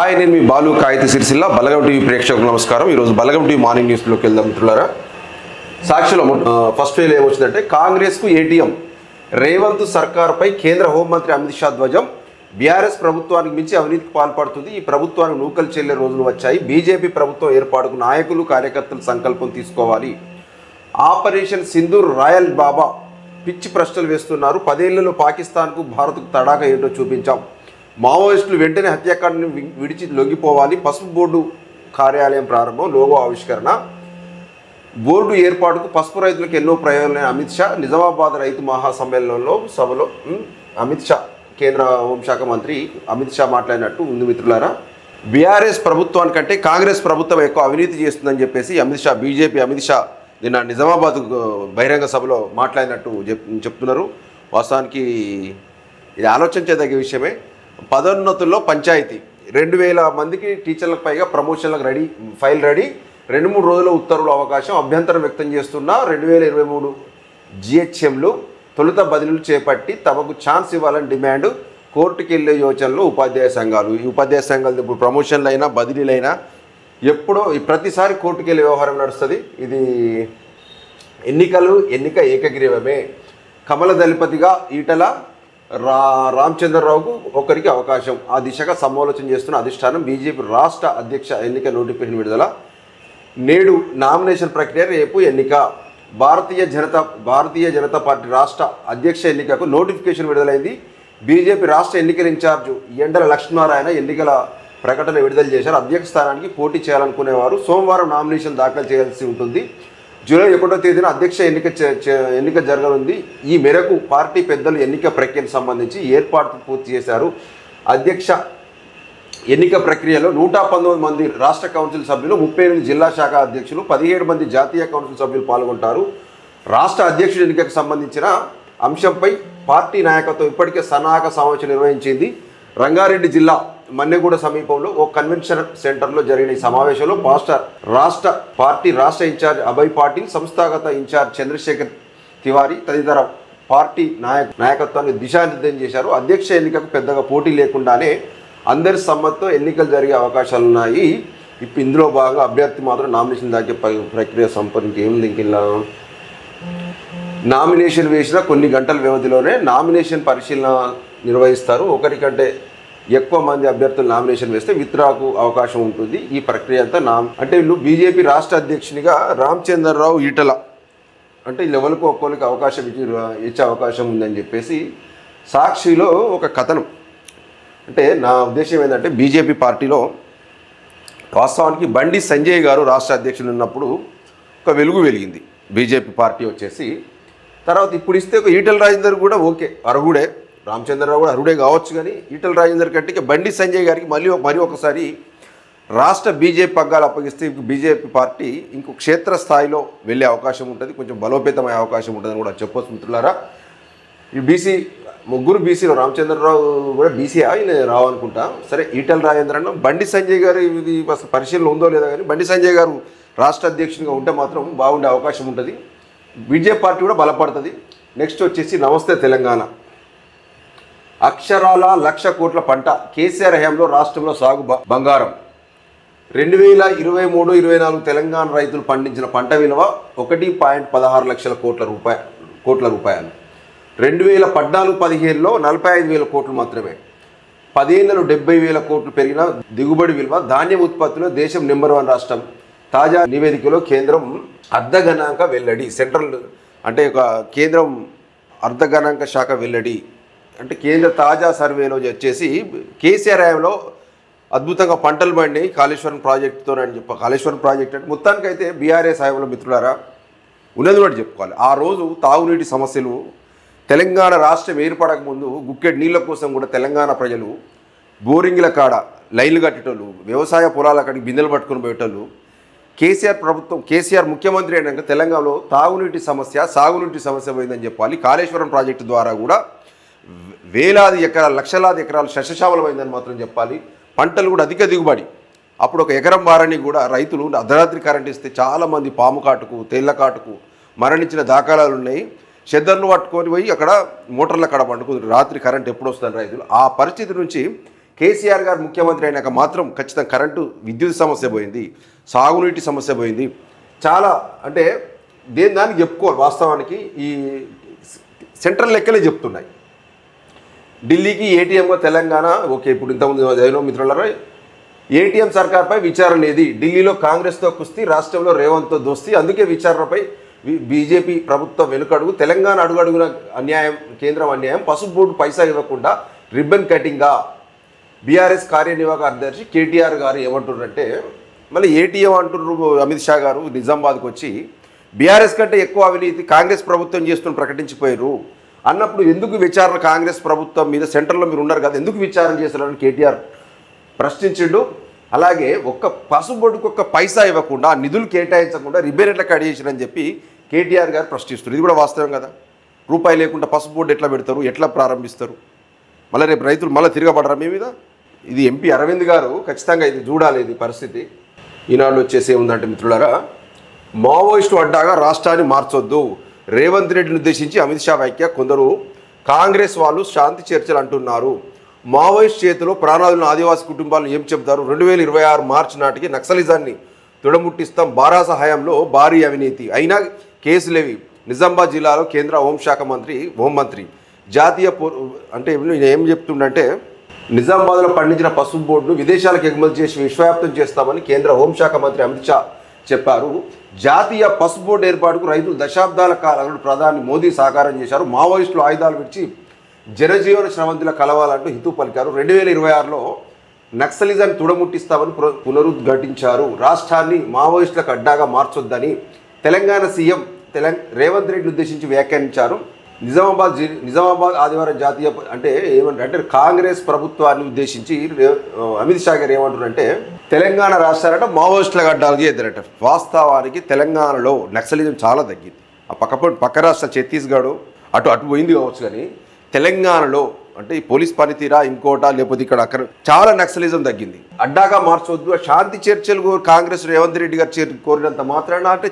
Hi, నేను మీ బాలు కాగిత సిరిసిల్ల బలగం TV ప్రేక్షకులకు నమస్కారం. ఈరోజు బలగం టీవీ మార్నింగ్ న్యూస్లోకి వెళ్దాం మిత్రులారా. సాక్షిలో ఫస్ట్ ఫెయిల్ ఏమొచ్చిందంటే కాంగ్రెస్కు ఏటీఎం, రేవంత్ సర్కార్పై కేంద్ర హోంమంత్రి అమిత్ షా ధ్వజం. బీఆర్ఎస్ ప్రభుత్వానికి మించి అవినీతికి పాల్పడుతుంది. ఈ ప్రభుత్వానికి నూకలు చెల్లే రోజులు వచ్చాయి. బీజేపీ ప్రభుత్వం ఏర్పాటుకు నాయకులు కార్యకర్తలు సంకల్పం తీసుకోవాలి. ఆపరేషన్ సింధూర్ రాయల్ బాబా పిచ్చి ప్రశ్నలు వేస్తున్నారు. 10 ఏళ్లలో పాకిస్తాన్కు భారత్కు తడాక ఏంటో చూపించాం. మావోయిస్టులు వెంటనే హత్యాకాండను విడిచి లొంగిపోవాలి. పసుపు బోర్డు కార్యాలయం ప్రారంభం, లోగో ఆవిష్కరణ. బోర్డు ఏర్పాటుకు పసుపు రైతులకు ఎన్నో ప్రయోజనాలు. అమిత్ షా నిజామాబాద్ రైతు మహాసమ్మేళనంలో సభలో అమిత్ షా, కేంద్ర హోంశాఖ మంత్రి అమిత్ షా మాట్లాడినట్టు ఉంది మిత్రులారా. బీఆర్ఎస్ ప్రభుత్వానికంటే కాంగ్రెస్ ప్రభుత్వం ఎక్కువ అవినీతి చేస్తుందని చెప్పేసి బీజేపీ అమిత్ షా నిన్న నిజామాబాద్ బహిరంగ సభలో మాట్లాడినట్టు చెప్తున్నారు. వాస్తవానికి ఇది ఆలోచించేదగ్గ విషయమే. పదోన్నతుల్లో పంచాయతీ 2000 మందికి టీచర్లకు పైగా ప్రమోషన్లకు ఫైల్ రెడీ. 2-3 రోజుల ఉత్తర్వుల అవకాశం. అభ్యంతరం వ్యక్తం చేస్తున్న 2023 GHMలు తొలుత బదిలీలు చేపట్టి తమకు ఛాన్స్ ఇవ్వాలని డిమాండ్. కోర్టుకు వెళ్లే యోచనలో ఉపాధ్యాయ సంఘాలు. ఈ ఉపాధ్యాయ సంఘాలు ఇప్పుడు ప్రమోషన్లైనా బదిలీలైనా ఎప్పుడో ప్రతిసారి కోర్టుకు వెళ్ళే వ్యవహారం నడుస్తుంది. ఇది ఎన్నిక ఏకగ్రీవమే. కమల దళపతిగా ఈటల, రామచంద్రరావుకు ఒకరికి అవకాశం. ఆ దిశగా సమాలోచన చేస్తున్న అధిష్టానం. బీజేపీ రాష్ట్ర అధ్యక్ష ఎన్నిక నోటిఫికేషన్ విడుదల. నేడు నామినేషన్ ప్రక్రియ, రేపు ఎన్నిక. భారతీయ జనతా పార్టీ రాష్ట్ర అధ్యక్ష ఎన్నికకు నోటిఫికేషన్ విడుదలైంది. బీజేపీ రాష్ట్ర ఎన్నికల ఇన్ఛార్జు ఎండల లక్ష్మీనారాయణ ఎన్నికల ప్రకటన విడుదల చేశారు. అధ్యక్ష స్థానానికి పోటీ చేయాలనుకునేవారు సోమవారం నామినేషన్ దాఖలు చేయాల్సి ఉంటుంది. జూలై 1వ తేదీన అధ్యక్ష ఎన్నిక జరగనుంది. ఈ మేరకు పార్టీ పెద్దలు ఎన్నిక ప్రక్రియకు సంబంధించి ఏర్పాట్లు పూర్తి చేశారు. అధ్యక్ష ఎన్నిక ప్రక్రియలో 119 మంది రాష్ట్ర కౌన్సిల్ సభ్యులు, 38 జిల్లా శాఖ అధ్యక్షులు, 17 మంది జాతీయ కౌన్సిల్ సభ్యులు పాల్గొంటారు. రాష్ట్ర అధ్యక్షుడి ఎన్నికకు సంబంధించిన అంశంపై పార్టీ నాయకత్వం ఇప్పటికే సన్నాహక సమావేశం నిర్వహించింది. రంగారెడ్డి జిల్లా మన్నెగూడ సమీపంలో ఓ కన్వెన్షన్ సెంటర్లో జరిగిన ఈ సమావేశంలో పార్టీ రాష్ట్ర ఇన్ఛార్జ్ అభయ్ పాటిల్, సంస్థాగత ఇన్ఛార్జ్ చంద్రశేఖర్ తివారీ తదితర పార్టీ నాయకత్వాన్ని దిశానిర్దేశం చేశారు. అధ్యక్ష ఎన్నికకు పెద్దగా పోటీ లేకుండానే అందరి సమ్మతితో ఎన్నికలు జరిగే అవకాశాలున్నాయి. ఇప్పుడు ఇందులో భాగంగా అభ్యర్థి మాత్రం నామినేషన్ దాకే ప్రక్రియ సంపర్కి ఏముంది. ఇంకెలా నామినేషన్ వేసిన కొన్ని గంటల వ్యవధిలోనే నామినేషన్ పరిశీలన నిర్వహిస్తారు. ఒకరికంటే ఎక్కువ మంది అభ్యర్థులు నామినేషన్ వేస్తే విత్డ్రాకు అవకాశం ఉంటుంది. ఈ ప్రక్రియ అంతా అంటే వీళ్ళు బీజేపీ రాష్ట్ర అధ్యక్షునిగా రామచంద్రరావు, ఈటల అంటే వీళ్ళెవరికి ఒక్కొక్కరికి అవకాశం ఇచ్చే అవకాశం ఉందని చెప్పేసి సాక్షిలో ఒక కథనం. అంటే నా ఉద్దేశం ఏంటంటే బీజేపీ పార్టీలో వాస్తవానికి బండి సంజయ్ గారు రాష్ట్ర అధ్యక్షులు ఉన్నప్పుడు ఒక వెలుగు వెలిగింది బీజేపీ పార్టీ వచ్చేసి. తర్వాత ఇప్పుడు ఇస్తే ఒక ఈటల రాజేందర్ కూడా ఓకే, అర్హుడే. రామచంద్రరావు కూడా అర్హుడే కావచ్చు. కానీ ఈటల రాజేందర్ కంటే బండి సంజయ్ గారికి మరీ ఒకసారి రాష్ట్ర బీజేపీ పగ్గాలు అప్పగిస్తే బీజేపీ పార్టీ ఇంకో క్షేత్రస్థాయిలో వెళ్ళే అవకాశం ఉంటుంది, కొంచెం బలోపేతమయ్యే అవకాశం ఉంటుందని కూడా చెప్పొచ్చు మిత్రులారా. ఈ ముగ్గురు బీసీలో రామచంద్రరావు కూడా బీసీ ఆయన రావనుకుంటా. సరే, ఈటల రాజేందర్ అన్న బండి సంజయ్ గారు ఇది అసలు పరిశీలన ఉందో లేదో కానీ బండి సంజయ్ గారు రాష్ట్ర అధ్యక్షునిగా ఉంటే మాత్రం బాగుండే అవకాశం ఉంటుంది. బీజేపీ పార్టీ కూడా బలపడుతుంది. నెక్స్ట్ వచ్చేసి నమస్తే తెలంగాణ. అక్షరాల 1,00,000 కోట్ల పంట. కేసీఆర్ హయాంలో రాష్ట్రంలో సాగు బంగారం. 2023-24 తెలంగాణ రైతులు పండించిన పంట విలువ 1.16 లక్షల కోట్ల రూపాయలు. 2014-15లో 45,000 కోట్లు మాత్రమే. 10 ఏళ్లలో 70,000 కోట్లు పెరిగిన దిగుబడి విలువ. ధాన్యం ఉత్పత్తిలో దేశం నెంబర్ 1 రాష్ట్రం. తాజా నివేదికలో కేంద్రం అర్ధగణాంక వెల్లడి. సెంట్రల్ అంటే ఒక కేంద్రం అర్ధగణాంక శాఖ వెల్లడి అంటే కేంద్ర తాజా సర్వేలో వచ్చేసి కేసీఆర్ హయాంలో అద్భుతంగా పంటలు పండినాయి కాళేశ్వరం ప్రాజెక్టుతోనని కాళేశ్వరం ప్రాజెక్ట్ అంటే మొత్తానికైతే బీఆర్ఎస్ హయాంలో మిత్రులారా ఉన్నది కూడా చెప్పుకోవాలి. ఆ రోజు తాగునీటి సమస్యలు తెలంగాణ రాష్ట్రం ఏర్పడక ముందు గుక్కెడి నీళ్ళ కోసం కూడా తెలంగాణ ప్రజలు బోరింగ్ల కాడ లైన్లు కట్టేటోళ్ళు, వ్యవసాయ పొలాల కాడికి బిందెలు పట్టుకుని పోయేటోళ్ళు. కేసీఆర్ ముఖ్యమంత్రి అయినాక తెలంగాణలో తాగునీటి సమస్య, సాగునీటి సమస్య పోయిందని చెప్పాలి. కాళేశ్వరం ప్రాజెక్టు ద్వారా కూడా వేలాది ఎకరాలు, లక్షలాది ఎకరాలు సస్యశ్యామలమైందని మాత్రం చెప్పాలి. పంటలు కూడా అధిక దిగుబడి. అప్పుడు ఒక ఎకరం వారని కూడా రైతులు అర్ధరాత్రి కరెంట్ ఇస్తే చాలామంది పాము కాటుకు, తేళ్ల కాటుకు మరణించిన దాఖలాలు ఉన్నాయి. చెద్దర్లు పట్టుకొని పోయి అక్కడ మోటార్ల కాడ పండుకుని రాత్రి కరెంట్ ఎప్పుడు వస్తుంది రైతులు. ఆ పరిస్థితి నుంచి కేసీఆర్ గారు ముఖ్యమంత్రి అయినాక మాత్రం ఖచ్చితంగా కరెంటు విద్యుత్ సమస్య పోయింది, సాగునీటి సమస్య పోయింది. చాలా అంటే దానికి చెప్పుకోవాలి. వాస్తవానికి ఈ సెంట్రల్ లెక్కలే చెప్తున్నాయి. ఢిల్లీకి ఏటీఎంగా తెలంగాణ ఓకే. ఇప్పుడు ఇంతకుముందు జైలో మిత్రులారా ఏటీఎం సర్కార్పై విచారణ ఏది? ఢిల్లీలో కాంగ్రెస్తో కుస్తీ, రాష్ట్రంలో రేవంత్తో దోస్తీ. అందుకే విచారణపై బీజేపీ ప్రభుత్వం వెనుకడుగు. తెలంగాణ అడుగడుగున అన్యాయం, కేంద్రం అన్యాయం. పసుపు బోర్డు పైసా ఇవ్వకుండా రిబ్బన్ కటింగ్గా బీఆర్ఎస్ కార్యనిర్వాహక కార్యదర్శి కేటీఆర్ గారు ఏమంటున్నారంటే, మళ్ళీ ఏటీఎం అంటున్నారు. అమిత్ షా గారు నిజామాబాద్కి వచ్చి బీఆర్ఎస్ కంటే ఎక్కువ అవినీతి కాంగ్రెస్ ప్రభుత్వం చేస్తున్న ప్రకటించిపోయారు అన్నప్పుడు ఎందుకు విచారణ కాంగ్రెస్ ప్రభుత్వం మీద సెంటర్లో మీరు ఉన్నారు కదా, ఎందుకు విచారణ చేస్తారని కేటీఆర్ ప్రశ్నించిండు. అలాగే ఒక్క పసుపు బోర్డుకు ఒక్క పైసా ఇవ్వకుండా, నిధులు కేటాయించకుండా రిబ్బన్ ఎట్లా కట్ చేసిరని చెప్పి కేటీఆర్ గారు ప్రశ్నిస్తారు. ఇది కూడా వాస్తవం కదా. రూపాయి లేకుండా పసుపు బోర్డు ఎట్లా పెడతారు, ఎట్లా ప్రారంభిస్తారు? మళ్ళీ రేపు రైతులు మళ్ళీ తిరగబడరా మీ మీద? ఇది ఎంపీ అరవింద్ గారు ఖచ్చితంగా ఇది చూడాలి. ఇది పరిస్థితి ఈనాడు వచ్చేసి ఏముందంటే మిత్రులారా, మావోయిస్టు అడ్డాగా రాష్ట్రాన్ని మార్చొద్దు, రేవంత్ రెడ్డిని ఉద్దేశించి అమిత్ షా వ్యాఖ్య. కొందరు కాంగ్రెస్ వాళ్ళు శాంతి చర్చలు అంటున్నారు. మావోయిస్ట్ చేతిలో ప్రాణాలను ఆదివాసీ కుటుంబాలను ఏం చెబుతారు? 2026 మార్చి నాటికి నక్సలిజాన్ని తుడముట్టిస్తాం. బారాస హయాంలో భారీ అవినీతి అయినా కేసులేవి. నిజామాబాద్ జిల్లాలో కేంద్ర హోంశాఖ హోంమంత్రి జాతీయ అంటే ఏం చెప్తుండంటే, నిజామాబాద్లో పండించిన పసుపు బోర్డును విదేశాలకు ఎగుమతి చేసి విశ్వవ్యాప్తం చేస్తామని కేంద్ర హోంశాఖ మంత్రి అమిత్ షా చెప్పారు. జాతీయ పసుపు బోర్డు ఏర్పాటుకు రైతులు దశాబ్దాల కాలంలో ప్రధాని మోదీ సహకారం చేశారు. మావోయిస్టులు ఆయుధాలు విడిచి జనజీవన శ్రవంతుల కలవాలంటూ హితూ పలికారు. 2026లో నక్సలిజాన్ని తుడముట్టిస్తామని పునరుద్ఘాటించారు. రాష్ట్రాన్ని మావోయిస్టులకు అడ్డాగా మార్చొద్దని తెలంగాణ సీఎం రేవంత్ రెడ్డిని ఉద్దేశించి వ్యాఖ్యానించారు. నిజామాబాద్ ఆదివారం జాతీయ అంటే ఏమంటారంటే కాంగ్రెస్ ప్రభుత్వాన్ని ఉద్దేశించి అమిత్ షా గారు ఏమంటారంటే, తెలంగాణ రాష్ట్రాలంటే మావోయిస్టులకు అడ్డాలు చేద్దరట. వాస్తవానికి తెలంగాణలో నక్సలిజం చాలా తగ్గింది. ఆ పక్క రాష్ట్ర ఛత్తీస్గఢ్ అటు పోయింది కావచ్చు, కానీ తెలంగాణలో అంటే ఈ పోలీస్ పనితీరా ఇంకోటా లేకపోతే ఇక్కడ అక్కడ చాలా నక్సలిజం తగ్గింది. అడ్డాగా మార్చవద్దు, శాంతి చర్చలు కాంగ్రెస్ రేవంత్ రెడ్డి గారు కోరినంత మాత్రాన అంటే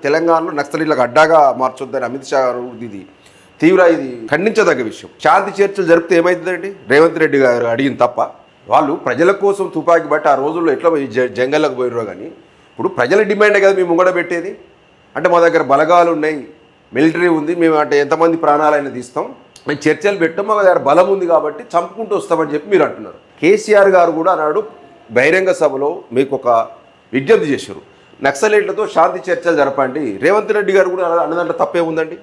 తెలంగాణలో నక్సలీలకు అడ్డాగా మార్చొద్దని అమిత్ షా గారు ఇది ఖండించదగ్గ విషయం. శాంతి చర్చలు జరిపితే ఏమవుతుందండి? రేవంత్ రెడ్డి గారు అడిగిన తప్ప. వాళ్ళు ప్రజల కోసం తుపాకీ బట్టి ఆ రోజుల్లో ఎట్లా జంగల్లోకి పోయినరో, కానీ ఇప్పుడు ప్రజల డిమాండే కదా మేము ముంగడ పెట్టేది. అంటే మా దగ్గర బలగాలు ఉన్నాయి, మిలిటరీ ఉంది, మేము అంటే ఎంతమంది ప్రాణాలైనా తీస్తాం, మేము చర్చలు పెట్టాం, మా దగ్గర బలం ఉంది కాబట్టి చంపుకుంటూ వస్తామని చెప్పి మీరు అంటున్నారు. కేసీఆర్ గారు కూడా అన్నాడు బహిరంగ సభలో మీకు ఒక విజ్ఞప్తి చేశారు, నక్సలైట్లతో శాంతి చర్చలు జరపండి. రేవంత్ రెడ్డి గారు కూడా అన్నదంటే తప్పే ఉందండి.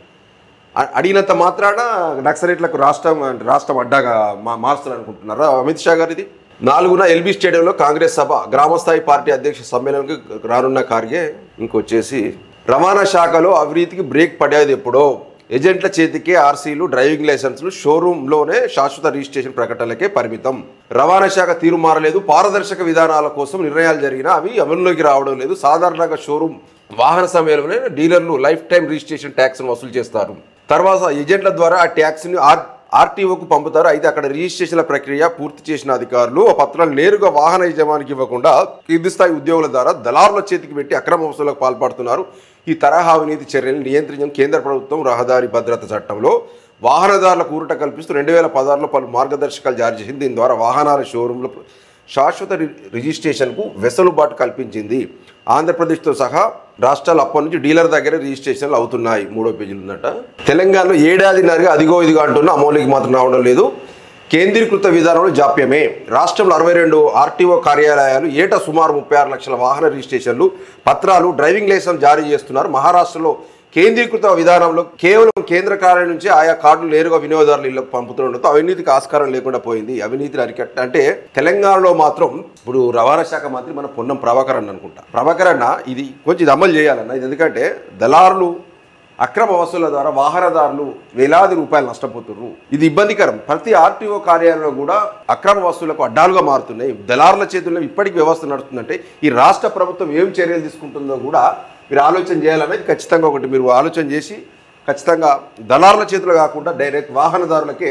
అడిగినంత మాత్రాన నక్సలైట్లకు రాష్ట్రం అడ్డాగా మార్చాలనుకుంటున్నారా అమిత్ షా గారు? ఇది 4న ఎల్బీ స్టేడియంలో కాంగ్రెస్ సభ గ్రామస్థాయి పార్టీ అధ్యక్ష సమ్మేళనానికి రానున్న ఖార్గే. ఇంకొచ్చేసి రవాణా శాఖలో అవినీతికి బ్రేక్ పడేది ఎప్పుడో, ఏజెంట్ల చేతికే ఆర్సీలు, డ్రైవింగ్ లైసెన్సులు, షోరూంలోనే శాశ్వత రిజిస్ట్రేషన్ ప్రకటనలకే పరిమితం. రవాణా శాఖ తీరు మారలేదు, పారదర్శక విధానాల కోసం నిర్ణయాలు జరిగినా అవి అమలులోకి రావడం లేదు. సాధారణంగా షోరూమ్ వాహన సమయంలోనే డీలర్లు లైఫ్ టైం రిజిస్ట్రేషన్ ట్యాక్స్ను వసూలు చేస్తారు. తర్వాత ఏజెంట్ల ద్వారా ఆ ట్యాక్స్ని ఆర్టీఓకు పంపుతారు. అయితే అక్కడ రిజిస్ట్రేషన్ల ప్రక్రియ పూర్తి చేసిన అధికారులు ఆ పత్రాలు నేరుగా వాహన యజమానికి ఇవ్వకుండా కింది స్థాయి ఉద్యోగుల ద్వారా దళారుల చేతికి పెట్టి అక్రమ వసూలకు పాల్పడుతున్నారు. ఈ తరహా అవినీతి చర్యలను నియంత్రించడం కేంద్ర ప్రభుత్వం రహదారి భద్రత చట్టంలో వాహనదారులకు ఊరట కల్పిస్తూ 2016లో పలు మార్గదర్శకాలు జారీ చేసింది. దీని ద్వారా వాహనాల షోరూంలో శాశ్వత రిజిస్ట్రేషన్కు వెసులుబాటు కల్పించింది. ఆంధ్రప్రదేశ్తో సహా రాష్ట్రాలు అప్పటి నుంచి డీలర్ దగ్గర రిజిస్ట్రేషన్లు అవుతున్నాయి. 3వ పేజీలు ఉందట. తెలంగాణలో ఏడాదిన్నరగా అదిగో ఇదిగో అంటున్న అమౌలికి మాత్రం రావడం లేదు. కేంద్రీకృత విధానంలో జాప్యమే. రాష్ట్రంలో 62 ఆర్టీఓ కార్యాలయాలు ఏటా సుమారు 36 లక్షల వాహన రిజిస్ట్రేషన్లు, పత్రాలు, డ్రైవింగ్ లైసెన్స్ జారీ చేస్తున్నారు. మహారాష్ట్రలో కేంద్రీకృత విధానంలో కేవలం కేంద్ర కార్యాలయం నుంచి ఆయా కార్డులు నేరుగా వినియోగదారుల ఇళ్లకు పంపుతుండటంతో అవినీతికి ఆస్కారం లేకుండా పోయింది. అవినీతిని అరికట్ట అంటే తెలంగాణలో మాత్రం ఇప్పుడు రవాణా శాఖ మంత్రి మన పొన్నం ప్రభాకర్ అన్న అనుకుంటా. ప్రభాకర్ అన్న ఇది కొంచెం అమలు చేయాలన్న. ఇది ఎందుకంటే దళారులు అక్రమ వసూళ్ల ద్వారా వాహనదారులు వేలాది రూపాయలు నష్టపోతున్నారు. ఇది ఇబ్బందికరం. ప్రతి ఆర్టీఓ కార్యాలయంలో కూడా అక్రమ వసూళ్లకు అడ్డాలుగా మారుతున్నాయి. దళారుల చేతుల్లో ఇప్పటికీ వ్యవస్థ నడుస్తుందంటే ఈ రాష్ట్ర ప్రభుత్వం ఏం చర్యలు తీసుకుంటుందో కూడా మీరు ఆలోచన చేయాలనేది ఖచ్చితంగా ఒకటి మీరు ఆలోచన చేసి ఖచ్చితంగా దళారుల చేతులు కాకుండా డైరెక్ట్ వాహనదారులకే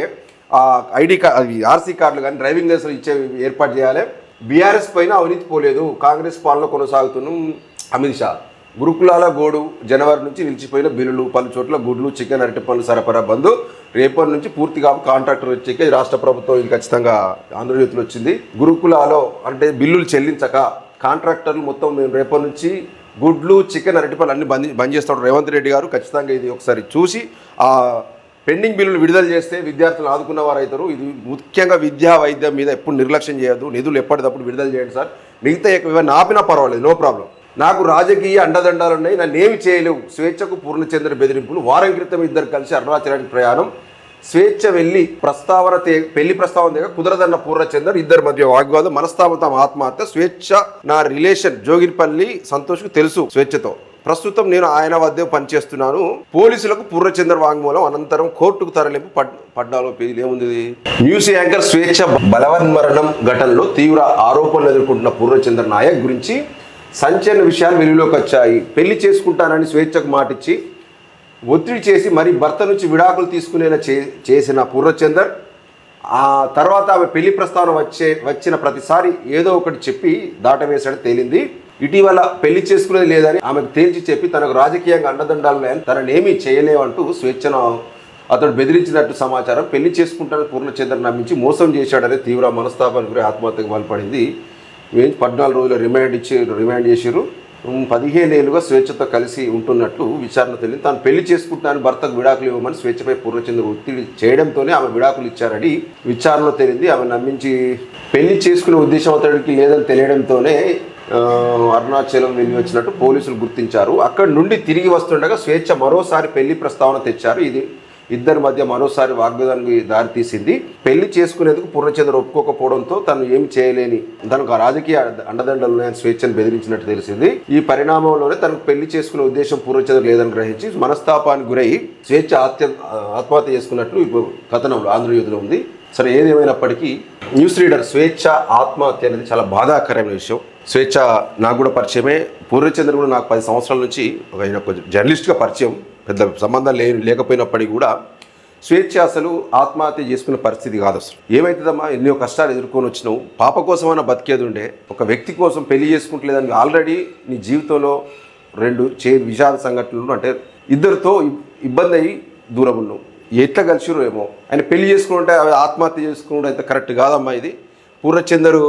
ఐడి కార్డు, ఆర్సీ కార్డులు కానీ డ్రైవింగ్ లైసెన్స్ ఇచ్చే ఏర్పాటు చేయాలి. బీఆర్ఎస్ పైన అవినీతి పోలేదు, కాంగ్రెస్ పాలన కొనసాగుతున్నాం అమిత్ షా. గురుకులాల గోడు జనవరి నుంచి నిలిచిపోయిన బిల్లులు, పలు చోట్ల గుడ్లు, చికెన్, అరటి పనులు సరఫరా బంద్. రేపటి నుంచి పూర్తిగా కాంట్రాక్టర్ వచ్చేకే రాష్ట్ర ప్రభుత్వం ఇది ఖచ్చితంగా ఆంధ్రజ్యోతిలో వచ్చింది. గురుకులాలో అంటే బిల్లులు చెల్లించక కాంట్రాక్టర్లు మొత్తం మేము రేపటి నుంచి గుడ్లు, చికెన్, అరటి పనులు అన్ని బంద్ చేస్తాడు రేవంత్ రెడ్డి గారు. ఖచ్చితంగా ఇది ఒకసారి చూసి ఆ పెండింగ్ బిల్లులు విడుదల చేస్తే విద్యార్థులు ఆదుకున్న వారు అవుతారు. ఇది ముఖ్యంగా విద్యా వైద్యం మీద ఎప్పుడు నిర్లక్ష్యం చేయొద్దు. నిధులు ఎప్పటికప్పుడు విడుదల చేయండి సార్. మిగతా ఇవన్నీ ఆపినా పర్వాలేదు, నో ప్రాబ్లం. నాకు రాజకీయ అండదండాలు ఉన్నాయి, నన్ను ఏమి చేయలేవు. స్వేచ్ఛకు పూర్ణచంద్ర బెదిరింపులు. వారం క్రితం ఇద్దరు కలిసి అరుణాచలానికి ప్రయాణం. స్వేచ్ఛ వెళ్ళి పెళ్లి ప్రస్తావన దగ్గర కుదరదన్న పూర్ణచంద్ర, ఇద్దరి మధ్య వాగ్వాదం, మనస్తాపం, ఆత్మహత్య. స్వేచ్ఛ నా రిలేషన్ జోగినిపల్లి సంతోష్కు తెలుసు స్వేచ్ఛతో. ప్రస్తుతం నేను ఆయన వద్దే పనిచేస్తున్నాను. పోలీసులకు పూర్ణచంద్ర వాంగ్మూలం అనంతరం కోర్టుకు తరలింపు. పడ్డాలో పేజీలు ఏముంది. న్యూస్ యాంకర్ స్వేచ్ఛ బలవన్మరణం ఘటనలో తీవ్ర ఆరోపణలు ఎదుర్కొంటున్న పూర్ణచంద్ర నాయక్ గురించి సంచలన విషయాలు వెలుగులోకి వచ్చాయి. పెళ్లి చేసుకుంటానని స్వేచ్ఛకు మాటిచ్చి ఒత్తిడి చేసి మరి భర్త నుంచి విడాకులు తీసుకునేలా చేసిన పూర్ణచందర్ ఆ తర్వాత ఆమె పెళ్లి ప్రస్తావన వచ్చిన ప్రతిసారి ఏదో ఒకటి చెప్పి దాటవేశాడు తేలింది. ఇటీవల పెళ్లి చేసుకునేది లేదని ఆమెకు తేల్చి చెప్పి తనకు రాజకీయంగా అండదండాలు లేని తననేమీ చేయలేవంటూ స్వేచ్ఛను అతడు బెదిరించినట్టు సమాచారం. పెళ్లి చేసుకుంటానని పూర్ణచంద్ర నమ్మించి మోసం చేశాడని తీవ్ర మనస్తాపానికి గురి ఆత్మహత్యకు పాల్పడింది. 14 రోజులు రిమాండ్ చేసిరు. 15 ఏళ్ళుగా స్వేచ్ఛతో కలిసి ఉంటున్నట్లు విచారణ తెలియదు. తాను పెళ్లి చేసుకుంటానని భర్తకు విడాకులు ఇవ్వమని స్వేచ్ఛపై పూర్ణచంద్ర ఒత్తిడి చేయడంతోనే ఆమె విడాకులు ఇచ్చారని విచారణలో తెలిసింది. ఆమె నమ్మించి పెళ్లి చేసుకునే ఉద్దేశం అతడికి లేదని తెలియడంతోనే అరుణాచలం వెళ్ళి వచ్చినట్టు పోలీసులు గుర్తించారు. అక్కడి నుండి తిరిగి వస్తుండగా స్వేచ్ఛ మరోసారి పెళ్లి ప్రస్తావన తెచ్చారు. ఇది ఇద్దరి మధ్య మరోసారి వాగ్వాదానికి దారితీసింది. పెళ్లి చేసుకునేందుకు పూర్ణచంద్ర ఒప్పుకోకపోవడంతో తను ఏమి చేయలేని తనకు రాజకీయ అండదండలు ఉన్నాయని స్వేచ్ఛను బెదిరించినట్టు తెలిసింది. ఈ పరిణామంలోనే తనకు పెళ్లి చేసుకునే ఉద్దేశం పూర్ణచంద్ర లేదని గ్రహించి మనస్తాపానికి గురై స్వేచ్ఛ ఆత్మహత్య చేసుకున్నట్లు ఇప్పుడు కథనంలో ఆంధ్రజ్యోతిలో ఉంది. సరే, ఏదేమైనప్పటికీ న్యూస్ రీడర్ స్వేచ్ఛ ఆత్మహత్య అనేది చాలా బాధాకరమైన విషయం. స్వేచ్ఛ నాకు కూడా పరిచయమే. పూర్ణచంద్ర కూడా నాకు 10 సంవత్సరాల నుంచి ఆయన కొంచెం జర్నలిస్ట్గా పరిచయం. పెద్ద సంబంధాలు లేకపోయినప్పటికీ కూడా స్వేచ్ఛ అసలు ఆత్మహత్య చేసుకునే పరిస్థితి కాదు. అసలు ఏమవుతుందమ్మా, ఎన్నో కష్టాలు ఎదుర్కొని వచ్చినావు. పాప కోసమైనా బతికేది ఉండే. ఒక వ్యక్తి కోసం పెళ్లి చేసుకుంటలేదని ఆల్రెడీ నీ జీవితంలో 2 విషాద సంఘటనలు, అంటే ఇద్దరితో ఇబ్బంది అయ్యి దూరం ఉన్నావు. ఎట్లా కలిసిరో ఏమో. ఆయన పెళ్లి చేసుకుంటే ఆత్మహత్య చేసుకుంటే అయితే కరెక్ట్ కాదమ్మా. ఇది పూర్ణచంద్రు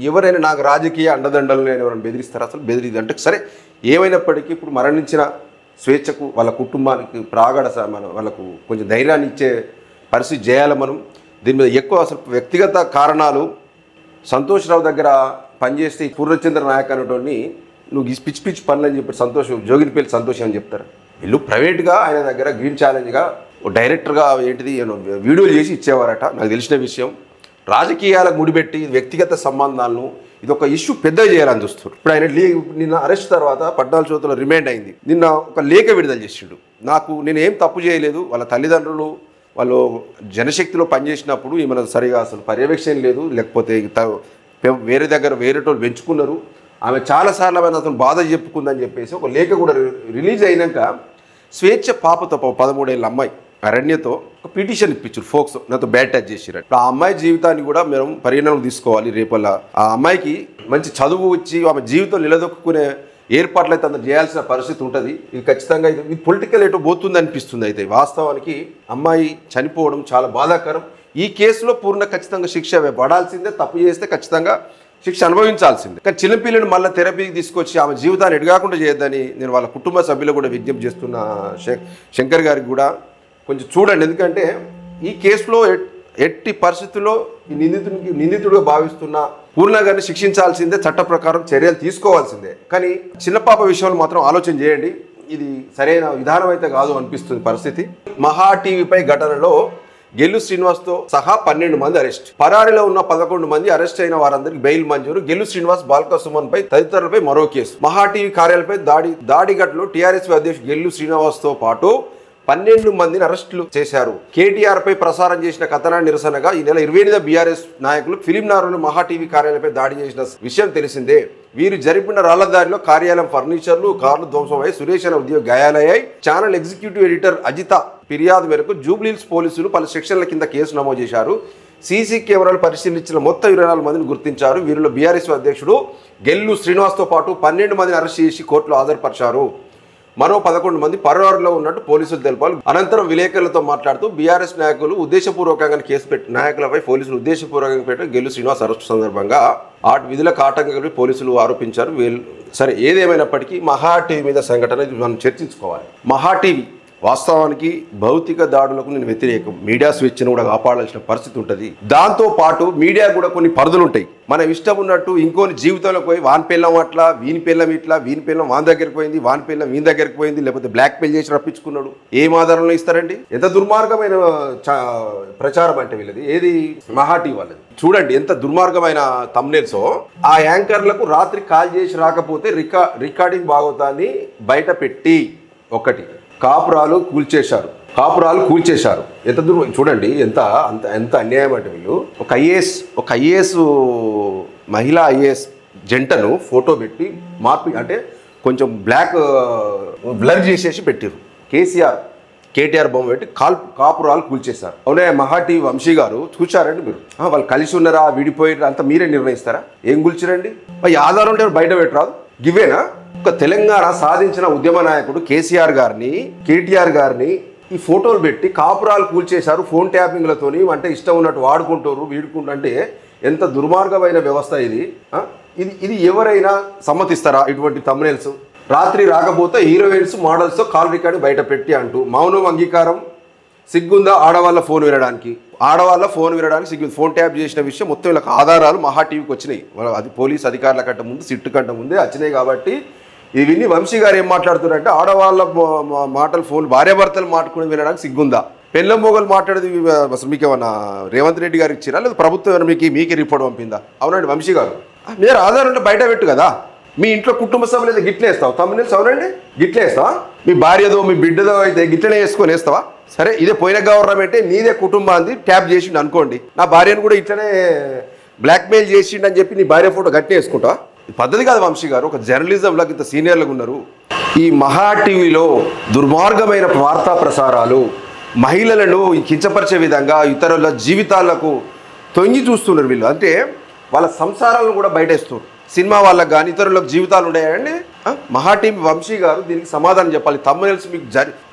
ఎవరైనా నాకు రాజకీయ అండదండలు నేను ఎవరైనా బెదిరిస్తారు? అసలు బెదిరిది అంటే సరే, ఏమైనప్పటికీ ఇప్పుడు మరణించిన స్వేచ్ఛకు వాళ్ళ కుటుంబానికి ప్రాగాఢ వాళ్ళకు కొంచెం ధైర్యాన్ని ఇచ్చే పరిస్థితి చేయాలి మనం. దీని మీద ఎక్కువ అసలు వ్యక్తిగత కారణాలు. సంతోష్రావు దగ్గర పనిచేస్తే ఈ పూర్ణచంద్ర నాయక్ అనేటోని నువ్వు ఈ పిచ్చి పనులు అని చెప్పి జోగినిపల్లి సంతోషం అని చెప్తారు. వీళ్ళు ప్రైవేట్గా ఆయన దగ్గర గ్రీన్ ఛాలెంజ్గా డైరెక్టర్గా వీడియోలు చేసి ఇచ్చేవారట. నాకు తెలిసిన విషయం. రాజకీయాలకు ముడిపెట్టి వ్యక్తిగత సంబంధాలను ఇది ఒక ఇష్యూ పెద్దగా చేయాలని చూస్తారు. ఇప్పుడు ఆయన నిన్న అరెస్ట్ తర్వాత 14 చోట్ల రిమాండ్ అయింది. నిన్న ఒక లేఖ విడుదల చేసిండు. నేనేం తప్పు చేయలేదు. వాళ్ళ తల్లిదండ్రులు వాళ్ళు జనశక్తిలో పనిచేసినప్పుడు ఈమె సరిగా అసలు పర్యవేక్షణ లేదు, లేకపోతే వేరే దగ్గర వేరేటోళ్ళు పెంచుకున్నారు. ఆమె చాలాసార్లు ఆమె అతను బాధ చెప్పుకుందని చెప్పేసి ఒక లేఖ కూడా రిలీజ్ అయినాక స్వేచ్ఛ పాపతో 13 ఏళ్ళ అమ్మాయి అరణ్యతో ఒక పిటిషన్ ఇప్పించారు. ఫోక్స్ నాతో బ్యాడ్ టచ్ చేసిరు. ఆ అమ్మాయి జీవితాన్ని కూడా మేము పరిగణనకు తీసుకోవాలి. రేపల్లా ఆ అమ్మాయికి మంచి చదువు వచ్చి ఆమె జీవితం నిలదొక్కునే ఏర్పాట్లు అయితే అందరూ చేయాల్సిన పరిస్థితి ఉంటుంది. ఇది ఖచ్చితంగా ఇది పొలిటికల్ ఎటో పోతుంది అనిపిస్తుంది. అయితే వాస్తవానికి అమ్మాయి చనిపోవడం చాలా బాధాకరం. ఈ కేసులో ఖచ్చితంగా శిక్ష పడాల్సిందే. తప్పు చేస్తే ఖచ్చితంగా శిక్ష అనుభవించాల్సిందే. కానీ చిన్నపిల్లని మళ్ళీ థెరపీకి తీసుకొచ్చి ఆమె జీవితాన్ని ఎడగాకుండా చేయొద్దని నేను వాళ్ళ కుటుంబ సభ్యులు కూడా విజ్ఞప్తి చేస్తున్న. శంకర్ గారికి కూడా కొంచెం చూడండి. ఎందుకంటే ఈ కేసులో ఎట్టి పరిస్థితుల్లో ఈ నిందితుడిగా భావిస్తున్న పూర్ణ గారిని శిక్షించాల్సిందే. చట్ట ప్రకారం చర్యలు తీసుకోవాల్సిందే. కానీ చిన్న పాప విషయంలో మాత్రం ఆలోచన చేయండి. ఇది సరైన విధానం అయితే కాదు అనిపిస్తుంది పరిస్థితి. మహా టీవీపై ఘటనలో గెల్లు శ్రీనివాస్తో సహా 12 మంది అరెస్ట్. పరారీలో ఉన్న 11 మంది అరెస్ట్ అయిన వారందరికీ బెయిల్ మంజూరు. గెల్లు శ్రీనివాస్, బాల్క సుమన్ పై తదితరులపై మరో కేసు. మహా టీవీ కార్యాలయపై దాడిఘటనలో టీఆర్ఎస్ అధ్యక్షుడు గెల్లు శ్రీనివాస్తో పాటు 12 మందిని అరెస్టులు చేశారు. కేటీఆర్ పై ప్రసారం చేసిన కథనాన్ని నిరసనగా ఈ నెల 28 బీఆర్ఎస్ నాయకులు ఫిలింనగర్లోని మహా టీవీ కార్యాలయంపై దాడి చేసిన విషయం తెలిసిందే. వీరు జరిపిన రాళ్లదారిలో కార్యాలయం ఫర్నిచర్లు, కార్లు ధ్వంసమై సురేష్ అనే ఉద్యోగి గాయాలయ్యాయి. ఛానల్ ఎగ్జిక్యూటివ్ ఎడిటర్ అజిత ఫిర్యాదు మేరకు జూబ్లీహిల్స్ పోలీసులు పలు సెక్షన్ల కింద కేసు నమోదు చేశారు. సీసీ కెమెరాలు పరిశీలించిన మొత్తం 24 మందిని గుర్తించారు. వీరిలో బీఆర్ఎస్ అధ్యక్షుడు గెల్లు శ్రీనివాస్తో పాటు 12 మందిని అరెస్ట్ చేసి కోర్టులో హాజరుపరిచారు. మరో 11 మంది పరోరులో ఉన్నట్టు పోలీసులు తెలిపారు. అనంతరం విలేకరులతో మాట్లాడుతూ బీఆర్ఎస్ నాయకులు ఉద్దేశపూర్వకంగా కేసు పెట్టి నాయకులపై పోలీసులు ఉద్దేశపూర్వకంగా పెట్టిన గెల్లు శ్రీనివాస్ అరెస్టు సందర్భంగా విధులకు ఆటంకం పోలీసులు ఆరోపించారు. సరే ఏదేమైనప్పటికీ మహా టీవీ మీద సంఘటన మనం చర్చించుకోవాలి. మహా టీవీ వాస్తవానికి భౌతిక దాడులకు నేను వ్యతిరేకం. మీడియా స్వేచ్ఛను కూడా కాపాడాల్సిన పరిస్థితి ఉంటుంది. దాంతో పాటు మీడియా కూడా కొన్ని పరిధులు ఉంటాయి. మనం ఇష్టం ఉన్నట్టు ఇంకోని జీవితంలోకి పోయి వాని పిల్లం అట్లా, వీని పిల్లం ఇట్లా, వీని పిల్లం వాని దగ్గరికి పోయింది, వాని పిల్లం వీని దగ్గరికి పోయింది, లేకపోతే బ్లాక్ మెయిల్ చేసి రప్పించుకున్నాడు, ఏం ఆధారంలో ఇస్తారండి? ఎంత దుర్మార్గమైన ప్రచారం అంటే వీళ్ళది. ఏది మహా టీవీ వాళ్ళది చూడండి, ఎంత దుర్మార్గమైన థంబ్నెయిల్సో. ఆ యాంకర్లకు రాత్రి కాల్ చేసి రాకపోతే రికార్డింగ్ బాగోతాన్ని బయట పెట్టి ఒకటి కాపురాలు కూల్చేశారు. ఎంత దూరం చూడండి, ఎంత అన్యాయం అంటే వీళ్ళు. ఒక ఐఏఎస్ మహిళా ఐఏఎస్ జంటను ఫోటో పెట్టి మార్పి అంటే కొంచెం బ్లర్ చేసేసి పెట్టారు. కేటీఆర్ బొమ్మ పెట్టి కాపురాలు కూల్చేశారు. అవునే మహా టీవీ వంశీ గారు చూశారండి మీరు? వాళ్ళు కలిసి ఉన్నారా విడిపోయారా అంతా మీరే నిర్ణయిస్తారా? ఏం కూల్చారండి? ఈ ఆధారం ఉంటే బయట పెట్టరాదు. గివేనా? ఒక తెలంగాణ సాధించిన ఉద్యమ నాయకుడు కేటీఆర్ గారిని ఈ ఫోటోలు పెట్టి కాపురాలు కూల్చేశారు ఫోన్ ట్యాపింగ్లతోని. అంటే ఇష్టం ఉన్నట్టు వాడుకుంటారు వీడుకుంటూ. అంటే ఎంత దుర్మార్గమైన వ్యవస్థ ఇది. ఇది ఎవరైనా సమ్మతిస్తారా? ఇటువంటి థంబ్నెయిల్స్ రాత్రి రాకపోతే హీరోయిన్స్ మోడల్స్తో కాల్ రికార్డు బయట పెట్టి అంటూ మౌనం అంగీకారం. సిగ్గుందా ఆడవాళ్ళ ఫోన్ వినడానికి సిగ్గు. ఫోన్ ట్యాప్ చేసిన విషయం మొత్తం వీళ్ళకి ఆధారాలు మహా టీవీకి వచ్చినాయి. అది పోలీస్ అధికారుల కంటే ముందు సిట్టు కంటే ముందే వచ్చినాయి. కాబట్టి ఇవన్నీ వంశీ గారు ఏం మాట్లాడుతున్నారంటే ఆడవాళ్ళ మాటలు ఫోన్ భార్యాభర్తలు మాట్లాడుకుని వినడానికి సిగ్గుందా? పెళ్ళం మొగలు మాట్లాడేది అసలు మీకు ఏమన్నా రేవంత్ రెడ్డి గారు ఇచ్చిరా లేదా ప్రభుత్వం ఏమైనా మీకే రిపోర్ట్ పంపిందా? అవునండి వంశీ గారు, మీరు ఆధారం ఉంటే బయట పెట్టు కదా. మీ ఇంట్లో కుటుంబ సభ్యులు అయితే గిట్లే వేస్తావు తమ్ముళ్ళు? అవునండి గిట్లే వేస్తావా? మీ భార్యదో మీ బిడ్డదో అయితే గిట్లనే వేసుకొని వేస్తావా? సరే ఇదే పోయిన గవర్నమెంటే నీదే కుటుంబాన్ని ట్యాప్ చేసిండు అనుకోండి, నా భార్యను కూడా ఇట్లనే బ్లాక్మెయిల్ చేసిండు అని చెప్పి నీ భార్య ఫోటో గట్టినే వేసుకుంటావా? పద్ధతి కాదు వంశీ గారు. ఒక జర్నలిజంలోకి ఇంత సీనియర్లుగా ఉన్నారు. ఈ మహా టీవీలో దుర్మార్గమైన వార్తా ప్రసారాలు, మహిళలను కించపరిచే విధంగా ఇతరుల జీవితాలకు తొంగి చూస్తున్నారు వీళ్ళు. అంటే వాళ్ళ సంసారాలను కూడా బయటేస్తున్నారు. సినిమా వాళ్ళకి కానీ ఇతరులకు జీవితాలు ఉన్నాయండి. మహా టీవీ వంశీ గారు దీనికి సమాధానం చెప్పాలి. థంబ్నెయిల్స్ మీకు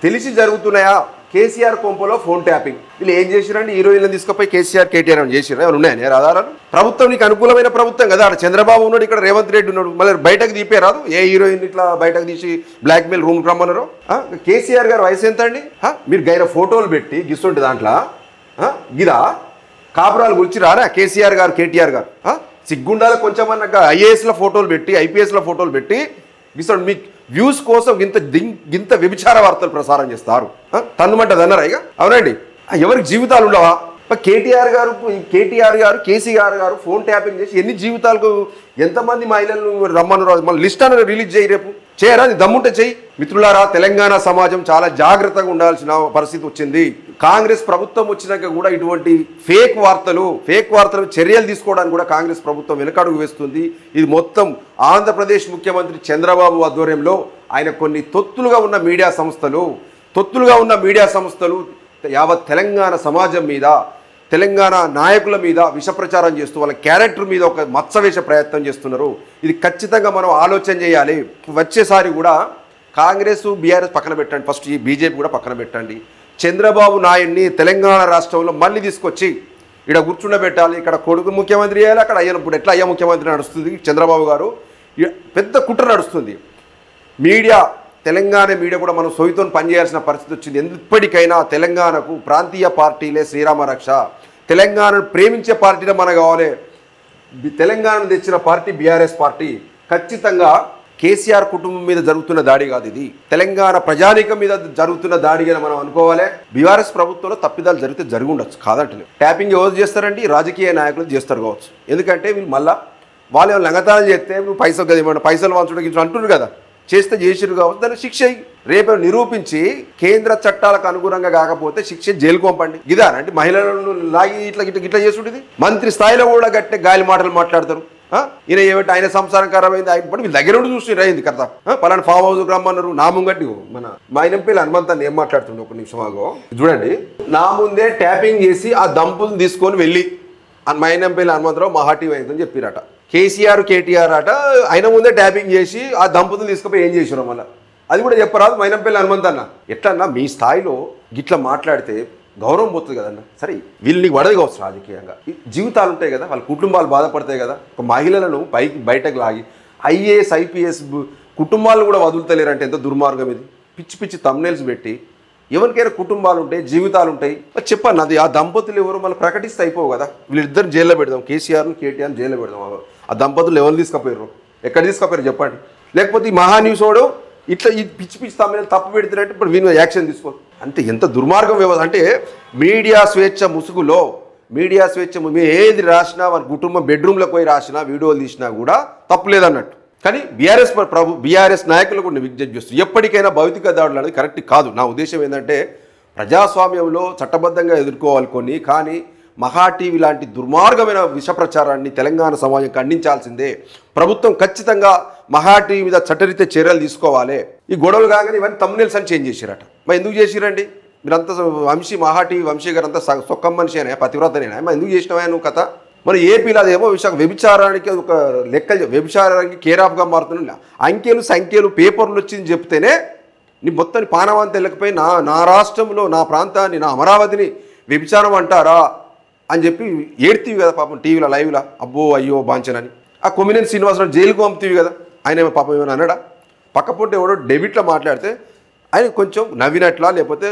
తెలిసి జరుగుతున్నాయా? కేసీఆర్ కొంపలో ఫోన్ ట్యాపింగ్. వీళ్ళు ఏం చేసిరండి? హీరోయిన్లను తీసుకుపోయి కేటీఆర్ అని చేసిరా? ఏమైనా ఉన్నాయని ఆధారాలు? ప్రభుత్వం నీకు అనుకూలమైన ప్రభుత్వం కదా. అక్కడ చంద్రబాబు ఉన్నాడు, ఇక్కడ రేవంత్ రెడ్డి ఉన్నాడు. మళ్ళీ బయటకు తీపేరాదు? ఏ హీరోయిన్ ఇట్లా బయటకు తీసి బ్లాక్మెయిల్ రూమ్కి రమ్మన్నారు? కేసీఆర్ గారు వయసు ఎంత అండి? మీరు గైన ఫోటోలు పెట్టి గిస్తుంటే దాంట్లో గిదా కాపురాలు గురించి రారా కేసీఆర్ గారు కేటీఆర్ గారు? సిగ్గుండాల కొంచెం అన్నాక ఐఏఎస్ల ఫోటోలు పెట్టి ఐపీఎస్ల ఫోటోలు పెట్టి గిస్తాడు. మీకు వ్యూస్ కోసం గింత వ్యభిచార వార్తలు ప్రసారం చేస్తారు. తన్నుమంటది అన్నారా? ఇక అవునండి, ఎవరికి జీవితాలు ఉండవా? కేటీఆర్ గారు కేసీఆర్ గారు ఫోన్ ట్యాపింగ్ చేసి ఎన్ని జీవితాలకు ఎంతమంది మహిళలను రమ్మన్నారు? మన లిస్ట్ అనేది రిలీజ్ చేయి, రేపు చేయరా? దమ్ముంటే చెయ్యి. మిత్రులారా, తెలంగాణ సమాజం చాలా జాగ్రత్తగా ఉండాల్సిన పరిస్థితి వచ్చింది. కాంగ్రెస్ ప్రభుత్వం వచ్చినాక కూడా ఇటువంటి ఫేక్ వార్తలు చర్యలు తీసుకోవడానికి కూడా కాంగ్రెస్ ప్రభుత్వం వెనకడుగు వేస్తుంది. ఇది మొత్తం ఆంధ్రప్రదేశ్ ముఖ్యమంత్రి చంద్రబాబు ఆధ్వర్యంలో ఆయన కొన్ని తొత్తులుగా ఉన్న మీడియా సంస్థలు యావత్ తెలంగాణ సమాజం మీద, తెలంగాణ నాయకుల మీద విషప్రచారం చేస్తూ వాళ్ళ క్యారెక్టర్ మీద ఒక మచ్చ వేసే ప్రయత్నం చేస్తున్నారు. ఇది ఖచ్చితంగా మనం ఆలోచన చేయాలి. వచ్చేసారి కూడా కాంగ్రెస్ బీఆర్ఎస్ పక్కన పెట్టండి, ఫస్ట్ ఈ బీజేపీ కూడా పక్కన పెట్టండి. చంద్రబాబు నాయుడిని తెలంగాణ రాష్ట్రంలో మళ్ళీ తీసుకొచ్చి ఇక్కడ కూర్చుండబెట్టాలి. ఇక్కడ కొడుకు ముఖ్యమంత్రి చేయాలి, అక్కడ అయ్యనప్పుడు ఎట్లా అయ్యా ముఖ్యమంత్రి నడుస్తుంది చంద్రబాబు గారు. పెద్ద కుట్ర నడుస్తుంది. తెలంగాణ మీడియా కూడా మనం సొయ్యతో పనిచేయాల్సిన పరిస్థితి వచ్చింది. ఎప్పటికైనా తెలంగాణకు ప్రాంతీయ పార్టీలే శ్రీరామ రక్ష. తెలంగాణను ప్రేమించే పార్టీనే మనకు కావాలి. తెలంగాణను తెచ్చిన పార్టీ బీఆర్ఎస్ పార్టీ. ఖచ్చితంగా కేసీఆర్ కుటుంబం మీద జరుగుతున్న దాడి కాదు ఇది, తెలంగాణ ప్రజానీకం మీద జరుగుతున్న దాడిగా మనం అనుకోవాలి. బీఆర్ఎస్ ప్రభుత్వంలో తప్పిదాలు జరిగితే జరిగి ఉండొచ్చు, కాదంటే. ట్యాపింగ్ ఎవరు చేస్తారండి? రాజకీయ నాయకులు చేస్తారు కావచ్చు. ఎందుకంటే వీళ్ళు మళ్ళీ వాళ్ళు ఏమైనా లంగతాలు చేస్తే నువ్వు పైసలు వంచడం అంటున్నారు కదా, చేస్తే చేసిరు కావచ్చు, దాన్ని శిక్ష రేపు నిరూపించి కేంద్ర చట్టాలకు అనుగుణంగా కాకపోతే శిక్ష జైలు పంపండి. ఇదానంటే మహిళలను లాగి ఇట్లా చేసుంటుంది. మంత్రి స్థాయిలో కూడా గట్టే గాలి మాటలు మాట్లాడతారు. ఈయన ఏమిటి ఆయన సంసారం ఖరాబ్ అయింది, ఆయన పడి వీళ్ళ దగ్గర ఉండి చూసి అయింది కదా. పలానా ఫామ్ హౌస్కి రమ్మన్నారు. నా ముంగట్టి మా ఆయన పేరు హనుమంతాన్ని ఏం మాట్లాడుతుండే ఒక నిమిషం ఆగో చూడండి. నా ముందే ట్యాపింగ్ చేసి ఆ దంపుల్ని తీసుకొని వెళ్ళి మైనంపల్లి హనుమంతరావు మహా టీవీ అయిందని చెప్పిరట. కేసీఆర్ కేటీఆర్ అట ఆయన ముందే ట్యాపింగ్ చేసి ఆ దంపతులు తీసుకుపోయి ఏం చేసినాం మళ్ళీ అది కూడా చెప్పరాదు మైనంపల్లి హనుమంత్ అన్న. ఎట్లన్నా మీ స్థాయిలో గిట్లా మాట్లాడితే గౌరవం పోతుంది కదన్న. సరే వీళ్ళు నీకు పడదు కావచ్చు రాజకీయంగా, జీవితాలు ఉంటాయి కదా, వాళ్ళ కుటుంబాలు బాధపడతాయి కదా. ఒక మహిళలను బయటకు లాగి ఐఏఎస్ ఐపీఎస్ కుటుంబాలను కూడా వదులుతలేరంటే ఎంత దుర్మార్గం ఇది. పిచ్చి పిచ్చి థంబ్నెయిల్స్ పెట్టి ఎవరికైనా కుటుంబాలు ఉంటాయి, జీవితాలు ఉంటాయి చెప్పండి. అది ఆ దంపతులు ఎవరు మళ్ళీ ప్రకటిస్తే అయిపోవు కదా. వీళ్ళిద్దరు జైల్లో పెడదాం, కేసీఆర్ను కేటీఆర్ని జైల్లో పెడదాం. ఆ దంపతులు ఎవరు తీసుకుపోయారు, ఎక్కడ తీసుకుపోయారు చెప్పండి. లేకపోతే ఈ మహా న్యూస్ వాడు ఇట్లా ఈ పిచ్చి పిచ్చి తమ్మిన తప్పు పెడుతున్నట్టు ఇప్పుడు వీని యాక్షన్ తీసుకోవాలి. అంటే ఎంత దుర్మార్గం వ్యవస్థ అంటే మీడియా స్వేచ్ఛ ముసుగులో మీడియా స్వేచ్ఛ మేము ఏది రాసినా మన కుటుంబం బెడ్రూమ్లోకి పోయి రాసినా వీడియోలు తీసినా కూడా తప్పు లేదన్నట్టు. కానీ బీఆర్ఎస్ నాయకులు కూడా విజ్ఞప్తి చేస్తారు, ఎప్పటికైనా భౌతిక దాడులు అనేది కరెక్ట్ కాదు. నా ఉద్దేశం ఏంటంటే ప్రజాస్వామ్యంలో చట్టబద్ధంగా ఎదుర్కోవాలి కొన్ని, కానీ మహా టీవీ లాంటి దుర్మార్గమైన విష ప్రచారాన్ని తెలంగాణ సమాజం ఖండించాల్సిందే. ప్రభుత్వం ఖచ్చితంగా మహా టీవీ మీద చట్టరీత్యా చర్యలు తీసుకోవాలి. ఈ గొడవలు కాగానే ఇవన్నీ థంబ్నెయిల్స్ అని చేంజ్ చేసిరట. మరి ఎందుకు చేసిరండి మీరంతా? మహా టీవీ వంశీ గారు అంతా సొక్కం మనిషి అయినా పతివ్రతనేనా? మరి ఎందుకు చేసినవా నువ్వు కథ? మరి ఏపీలో అదేమో వ్యభిచారానికి ఒక లెక్కలు, వ్యభిచారానికి కేరాఫ్గా మారుతున్నా అంకెలు సంఖ్యలు పేపర్లు వచ్చింది చెప్తేనే నీ మొత్తాన్ని పానవాన్ తెలకపోయి నా రాష్ట్రంలో నా ప్రాంతాన్ని నా అమరావతిని వ్యభిచారం అంటారా అని చెప్పి ఏడ్తీవి కదా పాపం టీవీలో లైవ్లో. అబ్బో అయ్యో బాంచనని. ఆ కొమ్మినేని శ్రీనివాసరావు జైలుకు పంపుతీవి కదా, ఆయన ఏమో పాపం ఏమైనా అన్నాడా? పక్కపోతే ఎవడో డెబిట్లో మాట్లాడితే ఆయన కొంచెం నవ్వినట్లా లేకపోతే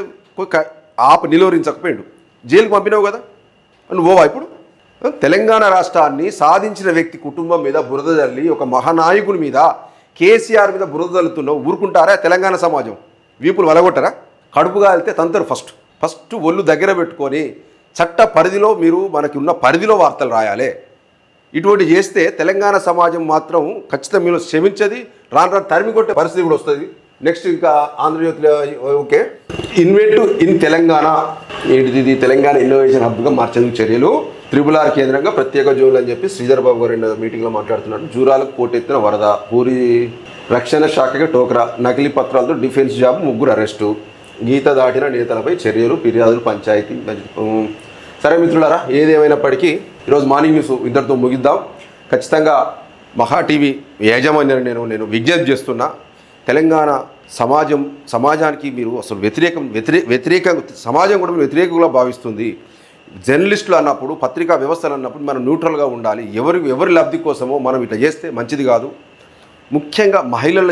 నిలువరించకపోయాడు, జైలుకు పంపినావు కదా నువ్వు పోవా ఇప్పుడు? తెలంగాణ రాష్ట్రాన్ని సాధించిన వ్యక్తి కుటుంబం మీద బురద జల్లి ఒక మహానాయకుని మీద కేసీఆర్ మీద బురద జల్లుతున్నావు, ఊరుకుంటారా? తెలంగాణ సమాజం వీపులు వలగొట్టరా? కడుపు కాలితే తంతరు. ఫస్ట్ ఒళ్ళు దగ్గర పెట్టుకొని చట్ట పరిధిలో మీరు మనకి ఉన్న పరిధిలో వార్తలు రాయాలి. ఇటువంటి చేస్తే తెలంగాణ సమాజం మాత్రం ఖచ్చితంగా మీరు క్షమించది, రాను తరిమి కొట్టే పరిస్థితి కూడా వస్తుంది. నెక్స్ట్ ఇంకా ఆంధ్రజ్యోతిలో ఓకే ఇన్వెంట్ ఇన్ తెలంగాణ ఏంటిది? ఇది తెలంగాణ ఇన్నోవేషన్ హబ్గా మార్చేందుకు చర్యలు, RRR కేంద్రంగా ప్రత్యేక జోన్లు అని చెప్పి శ్రీధర్ బాబు గారు మీటింగ్లో మాట్లాడుతున్నాడు. జూరాలకు పోటెత్తిన వరద, పూరి రక్షణ శాఖకి టోకరా, నకిలీ పత్రాలతో డిఫెన్స్ జాబ్, 3 అరెస్టు, గీత దాటిన నేతలపై చర్యలు, ఫిర్యాదులు పంచాయతీ. సరే మిత్రులారా, ఏదేమైనప్పటికీ ఈరోజు మార్నింగ్ న్యూస్ ఇద్దరితో ముగిద్దాం. ఖచ్చితంగా మహా టీవీ యాజమాన్యాన్ని నేను విజ్ఞప్తి చేస్తున్నా, తెలంగాణ సమాజానికి మీరు అసలు వ్యతిరేక సమాజం కూడా వ్యతిరేకంగా భావిస్తుంది. జర్నలిస్టులు అన్నప్పుడు, పత్రికా వ్యవస్థలు అన్నప్పుడు మనం న్యూట్రల్గా ఉండాలి. ఎవరి లబ్ధి కోసమో మనం ఇట్లా చేస్తే మంచిది కాదు. ముఖ్యంగా మహిళల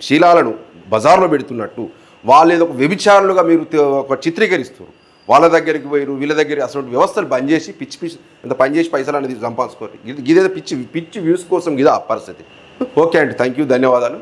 శీలాలను బజార్లో పెడుతున్నట్టు వాళ్ళు ఏదో ఒక వ్యభిచారులుగా మీరు ఒక చిత్రీకరిస్తారు. వాళ్ళ దగ్గరికి పోయి వీళ్ళ దగ్గర అసలు వ్యవస్థలు బంద్ చేసి పిచ్చి ఇంత పని చేసి పైసలు అనేది సంపాదించుకోవాలి. ఇదేదో పిచ్చి వ్యూస్ కోసం ఇదా పరిస్థితి. ఓకే అండి, థ్యాంక్ యూ, ధన్యవాదాలు.